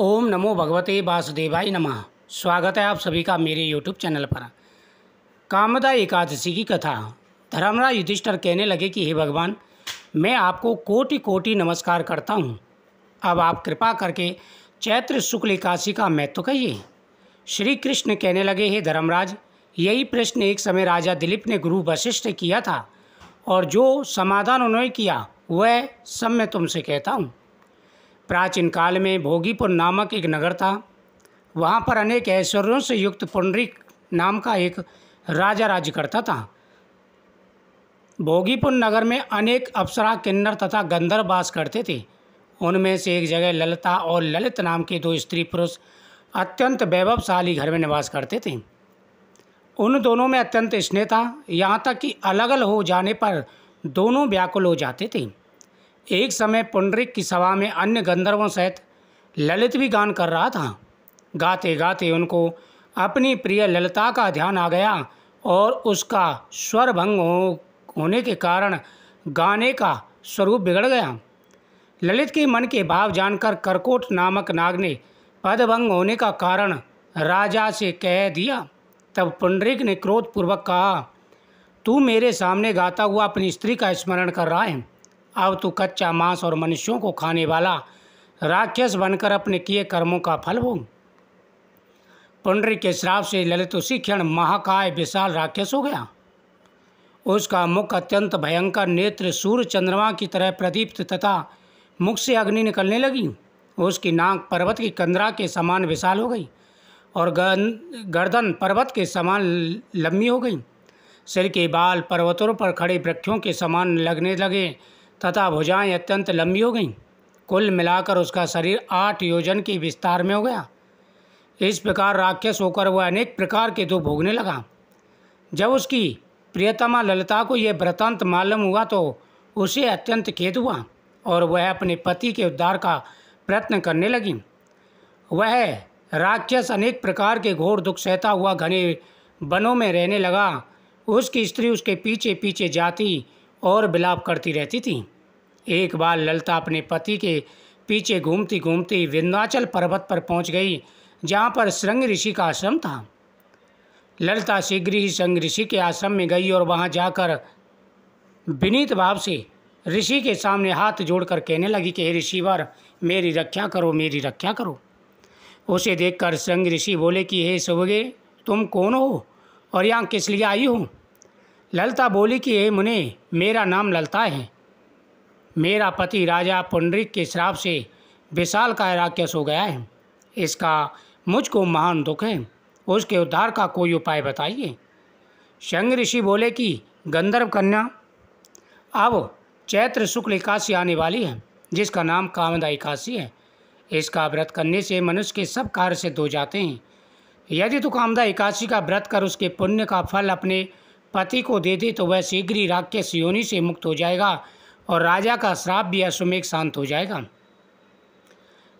ओम नमो भगवते वासुदेवाय नमः। स्वागत है आप सभी का मेरे यूट्यूब चैनल पर। कामदा एकादशी की कथा। धर्मराज युधिष्ठिर कहने लगे कि हे भगवान, मैं आपको कोटि कोटि नमस्कार करता हूँ। अब आप कृपा करके चैत्र शुक्ल एकादशी का महत्व कहिए। श्री कृष्ण कहने लगे, हे धर्मराज, यही प्रश्न एक समय राजा दिलीप ने गुरु वशिष्ठ से किया था और जो समाधान उन्होंने किया वह सब मैं तुमसे कहता हूँ। प्राचीन काल में भोगीपुर नामक एक नगर था। वहाँ पर अनेक ऐश्वर्यों से युक्त पुंडरीक नाम का एक राजा राज्य करता था। भोगीपुर नगर में अनेक अप्सरा, किन्नर तथा गंधर्व वास करते थे। उनमें से एक जगह ललिता और ललित नाम के दो स्त्री पुरुष अत्यंत वैभवशाली घर में निवास करते थे। उन दोनों में अत्यंत स्नेह था, यहाँ तक कि अलग अलग हो जाने पर दोनों व्याकुल हो जाते थे। एक समय पुंडरीक की सभा में अन्य गंधर्वों सहित ललित भी गान कर रहा था। गाते गाते उनको अपनी प्रिय ललिता का ध्यान आ गया और उसका स्वर भंग होने के कारण गाने का स्वरूप बिगड़ गया। ललित के मन के भाव जानकर करकोट नामक नाग ने पदभंग होने का कारण राजा से कह दिया। तब पुंडरीक ने क्रोधपूर्वक कहा, तू मेरे सामने गाता हुआ अपनी स्त्री का स्मरण कर रहा है। अब तू कच्चा मांस और मनुष्यों को खाने वाला राक्षस बनकर अपने किए कर्मों का फल भोग। पुंडरीक के श्राप से ललित उसी क्षण महाकाय विशाल राक्षस हो गया। उसका मुख अत्यंत भयंकर, नेत्र सूर्य चंद्रमा की तरह प्रदीप्त तथा मुख से अग्नि निकलने लगी। उसकी नाक पर्वत की कंदरा के समान विशाल हो गई और गर्दन पर्वत के समान लंबी हो गई। सिर के बाल पर्वतों पर खड़े वृक्षों के समान लगने लगे तथा भुजाएं अत्यंत लंबी हो गईं। कुल मिलाकर उसका शरीर 8 योजन के विस्तार में हो गया। इस प्रकार राक्षस होकर वह अनेक प्रकार के दुख भोगने लगा। जब उसकी प्रियतमा ललिता को यह वृत्तांत मालूम हुआ तो उसे अत्यंत खेद हुआ और वह अपने पति के उद्धार का प्रयत्न करने लगी। वह राक्षस अनेक प्रकार के घोर दुख सहता हुआ घने वनों में रहने लगा। उसकी स्त्री उसके पीछे पीछे जाती और विलाप करती रहती थी। एक बार ललिता अपने पति के पीछे घूमती घूमती विंध्याचल पर्वत पर पहुंच गई, जहां पर श्रृंग ऋषि का आश्रम था। ललिता शीघ्र ही श्रृंग ऋषि के आश्रम में गई और वहां जाकर विनीत भाव से ऋषि के सामने हाथ जोड़कर कहने लगी कि हे ऋषिवर, मेरी रक्षा करो, मेरी रक्षा करो। उसे देखकर श्रृंग ऋषि बोले कि हे सुभगे, तुम कौन हो और यहाँ किस लिए आई हो? ललिता बोली कि हे मुने, मेरा नाम ललिता है। मेरा पति राजा पुंडरीक के श्राप से विशालकाय राक्षस हो गया है। इसका मुझको महान दुख है। उसके उद्धार का कोई उपाय बताइए। श्रृंग ऋषि बोले कि गंधर्व कन्या, अब चैत्र शुक्ल एकादशी आने वाली है, जिसका नाम कामदा एकादशी है। इसका व्रत करने से मनुष्य के सब कार्य सिद्ध हो जाते हैं। यदि तू कामदा एकादशी का व्रत कर उसके पुण्य का फल अपने पति को दे दे तो वह शीघ्र ही राक्षस योनि से मुक्त हो जाएगा और राजा का श्राप भी अश्वमेघ शांत हो जाएगा।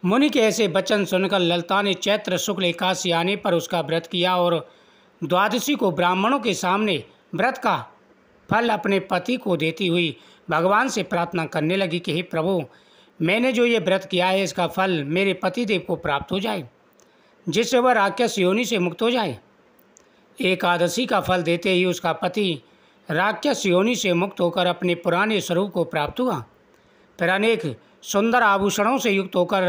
मुनि के ऐसे वचन सुनकर ललिता ने चैत्र शुक्ल एकादशी आने पर उसका व्रत किया और द्वादशी को ब्राह्मणों के सामने व्रत का फल अपने पति को देती हुई भगवान से प्रार्थना करने लगी कि हे प्रभु, मैंने जो ये व्रत किया है इसका फल मेरे पतिदेव को प्राप्त हो जाए, जिससे वह राक्षस योनि से मुक्त हो जाए। एकादशी का फल देते ही उसका पति राक्षस योनि से मुक्त होकर अपने पुराने स्वरूप को प्राप्त हुआ। फिर अनेक सुंदर आभूषणों से युक्त होकर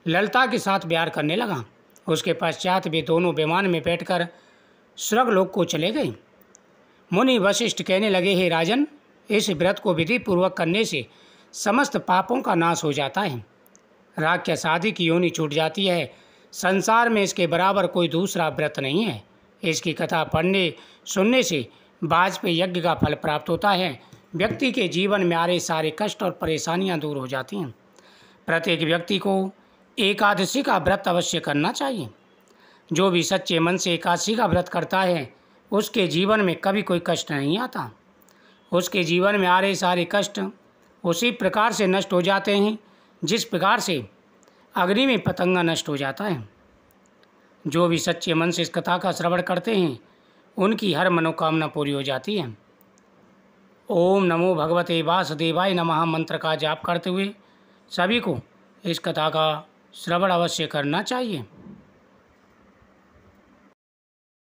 ललिता के साथ प्यार करने लगा। उसके पश्चात वे दोनों विमान में बैठकर स्वर्गलोक को चले गए। मुनि वशिष्ठ कहने लगे, हे राजन, इस व्रत को विधि पूर्वक करने से समस्त पापों का नाश हो जाता है। राक्षस आदि की योनि छूट जाती है। संसार में इसके बराबर कोई दूसरा व्रत नहीं है। इसकी कथा पढ़ने सुनने से वाजपेयी यज्ञ का फल प्राप्त होता है। व्यक्ति के जीवन में आ रहे सारे कष्ट और परेशानियां दूर हो जाती हैं। प्रत्येक व्यक्ति को एकादशी का व्रत अवश्य करना चाहिए। जो भी सच्चे मन से एकादशी का व्रत करता है उसके जीवन में कभी कोई कष्ट नहीं आता। उसके जीवन में आ रहे सारे कष्ट उसी प्रकार से नष्ट हो जाते हैं जिस प्रकार से अग्नि में पतंगा नष्ट हो जाता है। जो भी सच्चे मन से इस कथा का श्रवण करते हैं उनकी हर मनोकामना पूरी हो जाती है। ओम नमो भगवते वासुदेवाय नमः मंत्र का जाप करते हुए सभी को इस कथा का श्रवण अवश्य करना चाहिए।